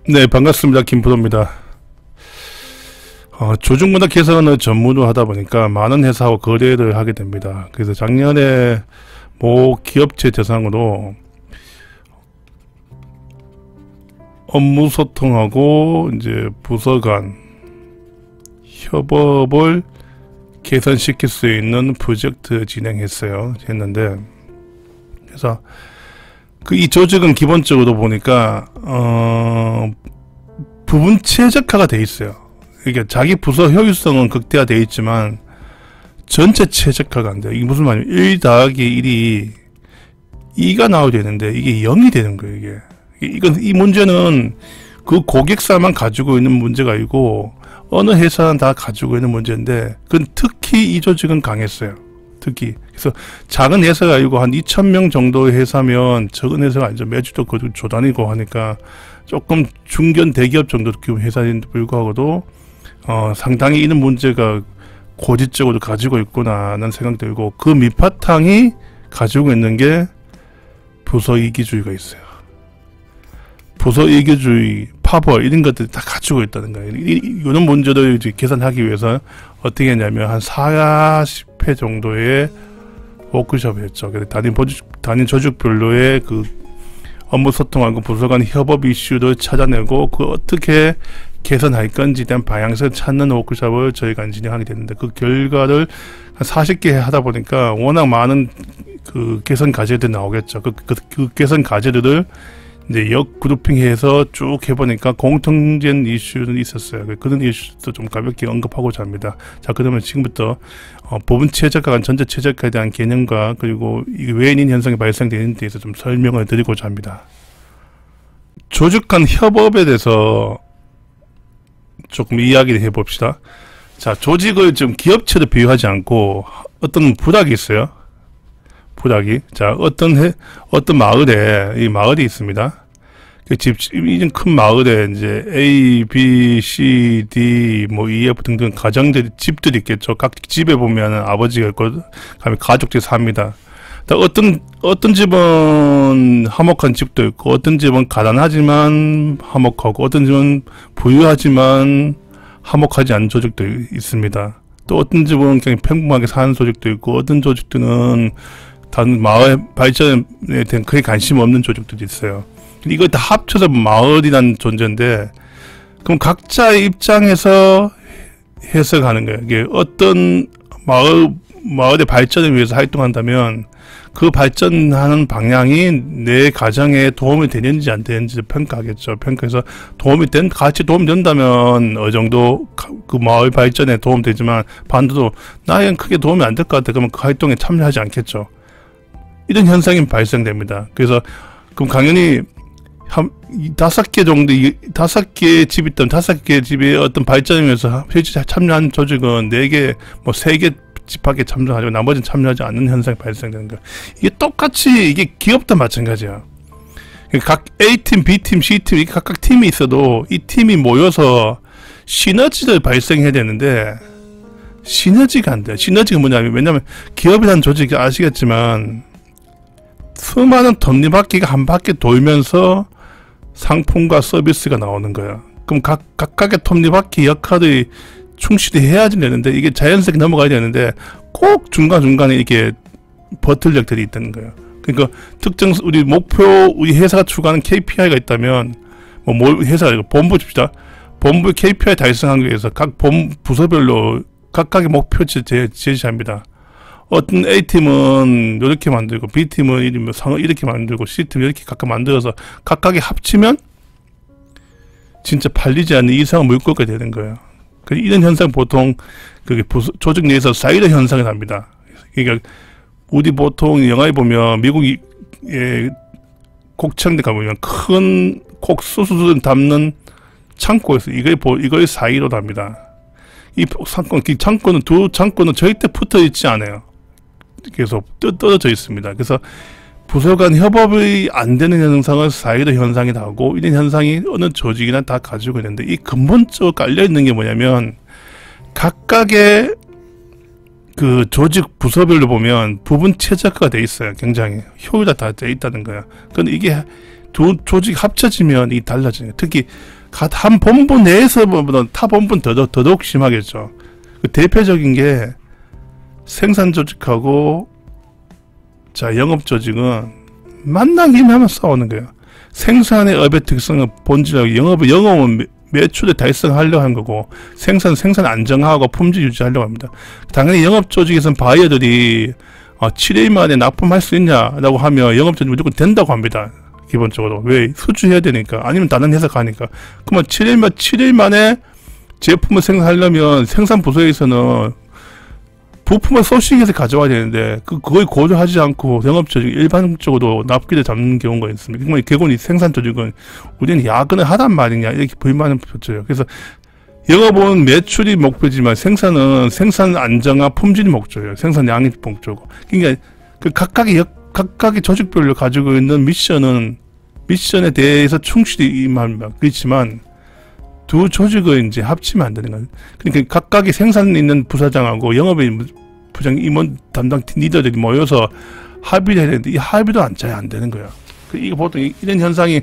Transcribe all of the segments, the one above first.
네, 반갑습니다. 김프로입니다. 조직문화 개선을 전문으로 하다 보니까 많은 회사와 거래를 하게 됩니다. 그래서 작년에 모 기업체 대상으로 업무 소통하고 이제 부서 간 협업을 개선시킬 수 있는 프로젝트 했는데, 그래서 이 조직은 기본적으로 보니까 부분 최적화가 돼 있어요. 그러니까 자기 부서 효율성은 극대화되어 있지만 전체 최적화가 안 돼요. 이게 무슨 말이냐면 1 더하기 1이 2가 나와야 되는데 이게 0이 되는 거예요. 이 문제는 그 고객사만 가지고 있는 문제가 아니고 어느 회사는 다 가지고 있는 문제인데, 그건 특히 이 조직은 강했어요. 특히. 그래서 작은 회사가 아니고 한 2,000명 정도의 회사면, 적은 회사가 아니죠. 매주도 조단이고 하니까 조금 중견 대기업 정도 규모 회사인데 불구하고도 상당히 이런 문제가 고질적으로 가지고 있구나라는 생각이 들고, 그 밑바탕이 가지고 있는 게 부서 이기주의가 있어요. 부서 이기주의, 파벌 이런 것들이 다 가지고 있다는 거예요. 이런 문제를 이제 개선하기 위해서 어떻게 했냐면 한 40회 정도의 워크숍을 했죠. 그래서 단위 조직별로의 그 업무 소통하고 부서 간 협업 이슈를 찾아내고 그 어떻게 개선할 건지에 대한 방향성을 찾는 워크숍을 저희가 진행하게 됐는데, 그 결과를 한 40개 하다 보니까 워낙 많은 그 개선 과제들이 나오겠죠. 그 개선 과제들을 이제 역그룹핑해서 쭉 해보니까 공통된 이슈는 있었어요. 그런 이슈도 좀 가볍게 언급하고자 합니다. 자, 그러면 지금부터 부분 최적화가 전체 최적화에 대한 개념과 그리고 이 외인 현상이 발생되는 데 대해서 좀 설명을 드리고자 합니다. 조직 간 협업에 대해서 조금 이야기를 해봅시다. 자, 조직을 좀 기업체로 비유하지 않고 어떤 부락이 있어요. 부락이. 자, 어떤 마을에, 이 마을이 있습니다. 이런 큰 마을에 이제 A, B, C, D, 뭐 E, F 등등 가정들이, 집들이 있겠죠. 각 집에 보면 아버지가 있고, 가족들이 삽니다. 어떤 집은 화목한 집도 있고, 어떤 집은 가난하지만 화목하고, 어떤 집은 부유하지만 화목하지 않은 조직도 있습니다. 또 어떤 집은 그냥 평범하게 사는 조직도 있고, 어떤 조직들은 다른 마을 발전에 대한 크게 관심 없는 조직들도 있어요. 이걸 다 합쳐서 마을이라는 존재인데, 그럼 각자의 입장에서 해석하는 거예요. 이게 어떤 마을의 발전을 위해서 활동한다면 그 발전하는 방향이 내 가정에 도움이 되는지 안 되는지 평가하겠죠. 평가해서 같이 도움이 된다면 어느 정도 그 마을 발전에 도움되지만, 반대로 나에겐 크게 도움이 안 될 것 같아. 그러면 그 활동에 참여하지 않겠죠. 이런 현상이 발생됩니다. 그래서 그럼 당연히 한 5개 정도, 5개의 집이 있던 5개의 집의 어떤 발전을 위해서 실제 참여한 조직은 4개, 뭐 3개 집밖에 참여하고 나머지는 참여하지 않는 현상이 발생되는 거예요. 이게 똑같이 이게 기업도 마찬가지야. 각 A팀, B팀, C팀 이렇게 각각 팀이 있어도 이 팀이 모여서 시너지를 발생해야 되는데 시너지가 안 돼요. 시너지가 뭐냐면, 왜냐면 기업이라는 조직이 아시겠지만 수많은 톱니바퀴가 한 바퀴 돌면서 상품과 서비스가 나오는 거야. 그럼 각각의 톱니바퀴 역할이 충실히 해야지 되는데, 이게 자연스럽게 넘어가야 되는데 꼭 중간중간에 이렇게 버틀력들이 있다는 거예요. 그러니까 우리 회사가 추구하는 KPI가 있다면, 회사가 아니고 본부 줍시다. 본부 KPI 달성하기 위해서 각 부서별로 각각의 목표치 제시합니다. 어떤 A팀은 이렇게 만들고, B팀은 이렇게 만들고, C팀은 이렇게 각각 만들어서 각각이 합치면 진짜 팔리지 않는 이상한 물꼬가 되는 거예요. 이런 현상 보통 조직 내에서 사이드 현상이 납니다. 그러니까 우리 보통 영화에 보면 미국의 곡창대 가보면 큰 곡수수를 담는 창고에서 이걸 사이로 납니다. 이 창고는 두 창고는 절대 붙어 있지 않아요. 계속 떨어져 있습니다. 그래서 부서 간 협업이 안 되는 현상은 사이드 현상이 나오고, 이런 현상이 어느 조직이나 다 가지고 있는데, 이 근본적으로 깔려있는 게 뭐냐면, 각각의 그 조직 부서별로 보면 부분 최적화가 돼 있어요. 굉장히 효율화 다 돼 있다는 거야. 근데 이게 두 조직 합쳐지면 이 달라지는 거예요. 특히 한 본부 내에서보다 타 본부는 더더욱 심하겠죠. 그 대표적인 게 생산 조직하고 자 영업 조직은 만난 김에 하면 싸우는 거예요. 생산의 업의 특성은 본질하고 영업은 매출을 달성하려고 하는 거고 생산 안정화하고 품질 유지하려고 합니다. 당연히 영업 조직에서는 바이어들이 7일 만에 납품할 수 있냐라고 하면 영업 조직 무조건 된다고 합니다. 기본적으로. 왜? 수주해야 되니까. 아니면 다른 회사 가니까. 그러면 7일 만에 제품을 생산하려면 생산 부서에서는 부품을 소싱해서 가져와야 되는데 그걸 고려하지 않고 영업조직 일반적으로 납기를 잡는 경우가 있습니다. 그러면 결국은 이 생산 조직은 우리는 야근을 하단 말이냐 이렇게 불만을 붙여요. 그래서 영업은 매출이 목표지만 생산은 생산 안정화 품질이 목표예요. 생산량이 목표고. 그러니까 그 각각의 조직별로 가지고 있는 미션에 대해서 충실히 임합니다. 그렇지만 두 조직을 이제 합치면 안 되는 거예요. 그러니까 각각의 생산에 있는 부사장하고 영업에 있는 부장 임원 담당 리더들이 모여서 합의를 해야 되는데 이 합의도 잘 안 되는 거예요. 이거 보통 이런 현상이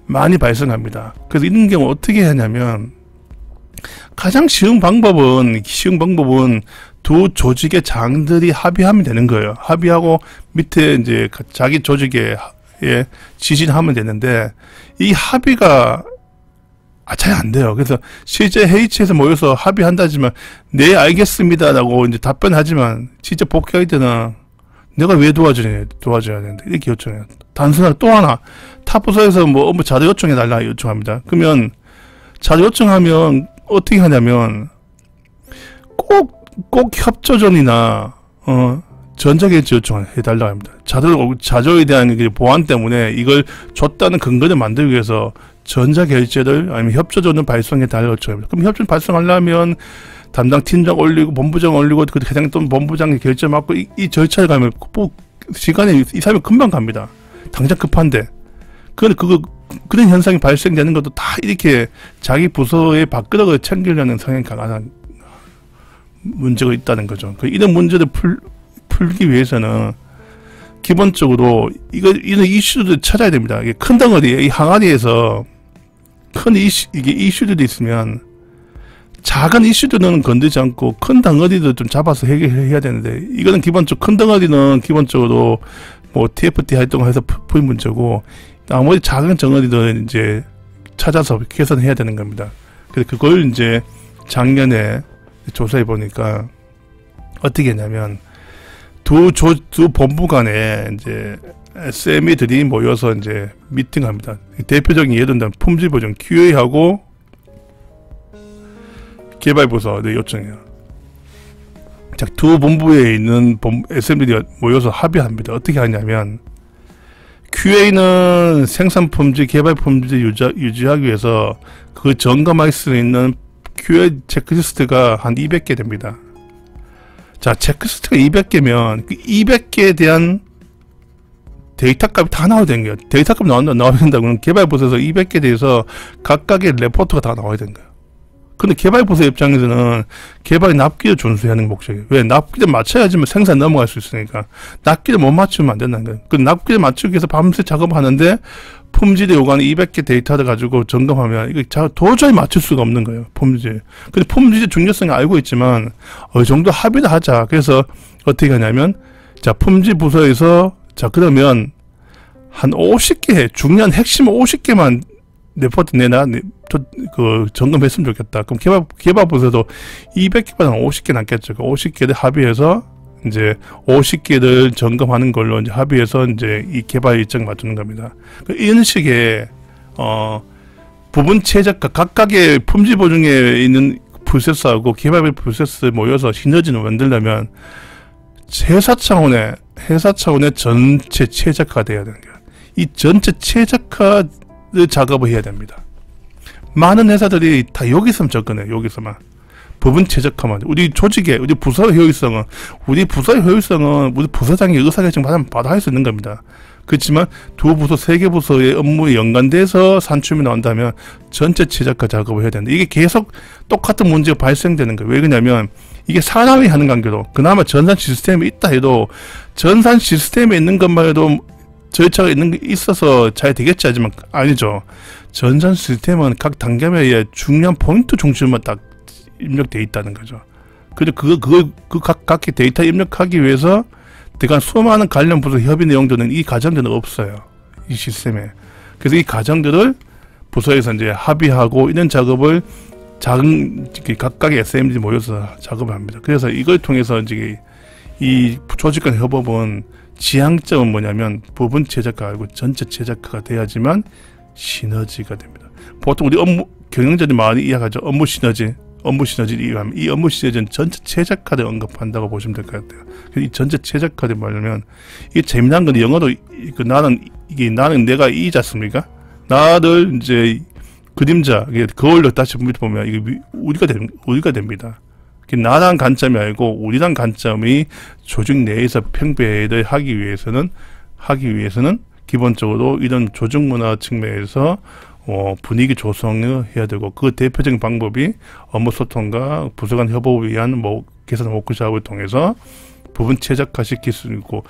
많이 발생합니다. 그래서 이런 경우 어떻게 하냐면 가장 쉬운 방법은 두 조직의 장들이 합의하면 되는 거예요. 합의하고 밑에 이제 자기 조직에 지시를 하면 되는데 이 합의가 잘 안 돼요. 그래서 실제 회의체에서 모여서 합의한다지만 네 알겠습니다라고 이제 답변하지만 진짜 복귀할 때는 내가 왜 도와줘야 되는데 이렇게 요청해요. 단순하게 또 하나 탑부서에서 뭐 업무 자료 요청해달라 요청합니다. 그러면 자료 요청하면 어떻게 하냐면 꼭 협조전이나 전자결제 요청해달라고 합니다. 자료에 대한 보안 때문에 이걸 줬다는 근거를 만들기 위해서 전자결제를 아니면 협조전을 발송해달라고 요청합니다. 그럼 협조전 발송하려면 담당 팀장 올리고 본부장 올리고 그 해당 또 본부장이 결제 맡고 이 절차를 가면 시간이 2-3일 금방 갑니다. 당장 급한데 그런 현상이 발생되는 것도 다 이렇게 자기 부서의 밥그릇을 챙기려는 성향이 강한 문제가 있다는 거죠. 이런 문제를 풀기 위해서는 기본적으로 이런 이슈를 찾아야 됩니다. 이게 큰 덩어리, 이 항아리에서 큰 이슈들이 있으면 작은 이슈들은 건들지 않고 큰 덩어리도 좀 잡아서 해결해야 되는데 이거는 큰 덩어리는 기본적으로 뭐 TFT 활동을 해서 풀 문제고 나머지 작은 덩어리들은 이제 찾아서 개선해야 되는 겁니다. 그래서 그걸 이제 작년에 조사해 보니까 어떻게 했냐면 두 본부 간에 이제 SME들이 모여서 이제 미팅합니다. 대표적인 예를 들면 품질 보증 QA하고 개발부서를 요청해요. 자, 두 본부에 있는 SME들이 모여서 합의합니다. 어떻게 하냐면 QA는 생산 품질, 개발 품질 유지하기 위해서 그 점검할 수 있는 QA 체크리스트가 한 200개 됩니다. 자, 체크리스트가 200개면 그 200개에 대한 데이터값이 다 나와야 되는 거예요. 데이터값 나와야 된다고는 개발부서에서 200개에 대해서 각각의 레포트가 다 나와야 되는 거예요. 근데 개발부서 입장에서는 개발의 납기를 준수하는 목적이에요. 왜? 납기를 맞춰야지만 생산 넘어갈 수 있으니까. 납기를 못 맞추면 안 된다는 거예요. 그 납기를 맞추기 위해서 밤새 작업하는데 품질에 요구하는 200개 데이터를 가지고 점검하면 이거 도저히 맞출 수가 없는 거예요. 품질. 근데 품질의 중요성을 알고 있지만 어느 정도 합의를 하자. 그래서 어떻게 하냐면 자, 품질 부서에서 자, 그러면 한 50개 중요한 핵심 50개만 레포트 내놔 점검했으면 좋겠다. 그럼 개발부서도 200개보다 50개 남겠죠. 50개를 합의해서 이제 50개를 점검하는 걸로 이제 합의해서 이제 이 개발 일정 맞추는 겁니다. 이런 식의 부분 최적화 각각의 품질 보증에 있는 프로세스하고 개발 프로세스 모여서 시너지를 만들려면 회사 차원의 전체 최적화가 돼야 되는 거예요. 이 전체 최적화 작업을 해야 됩니다. 많은 회사들이 다 여기서만 접근해요. 여기서만. 부분 최적화만. 우리 부서의 효율성은 우리 부서장이 의사결정 받아 할 수 있는 겁니다. 그렇지만 두 부서, 세 개 부서의 업무에 연관돼서 산출이 나온다면 전체 최적화 작업을 해야 되는데 이게 계속 똑같은 문제가 발생되는 거예요. 왜 그러냐면 이게 사람이 하는 관계로 그나마 전산 시스템이 있다 해도 전산 시스템에 있는 것만 해도 절차가 있어서 잘 되겠지 하지만 아니죠. 전산 시스템은 각 단계마다 중요한 포인트 중심만 딱 입력되어 있다는 거죠. 그리고 각기 데이터 입력하기 위해서 들어간 수많은 관련 부서 협의 내용들은 이 과정들은 없어요. 이 시스템에. 그래서 이 과정들을 부서에서 이제 합의하고 이런 작업을 각각의 SM들이 모여서 작업을 합니다. 그래서 이걸 통해서 이제 이 조직 간 협업은 지향점은 뭐냐면 부분 최적화하고 전체 최적화가 돼야지만 시너지가 됩니다. 보통 우리 경영자들이 많이 이야기하죠. 업무 시너지 이야기하면 이 업무 시너지는 전체 최적화를 언급한다고 보시면 될 것 같아요. 이 전체 최적화를 말하면 이게 재미난 건 영어로 나는 내가 이잖습니까? 나를 이제 그림자 거울로 다시 보면 이게 우리가 됩니다. 나란 관점이 아니고 우리란 관점이 조직 내에서 평배를 하기 위해서는 기본적으로 이런 조직 문화 측면에서 분위기 조성을 해야 되고 그 대표적인 방법이 업무 소통과 부서 간 협업을 위한 개선 워크숍을 통해서 부분 최적화 시킬 수 있고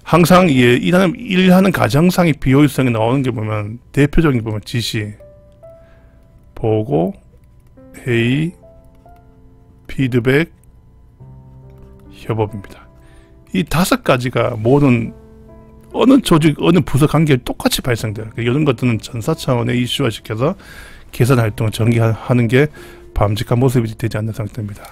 항상 일하는 과정상의 비효율성이 나오는 게 보면 대표적인 게 보면 지시, 보고, 회의, 피드백, 협업입니다. 이 5가지가 모든 어느 조직, 어느 부서 관계에 똑같이 발생돼요. 이런 것들은 전사 차원의 이슈화시켜서 개선 활동을 전개하는 게 바람직한 모습이 되지 않는 상태입니다.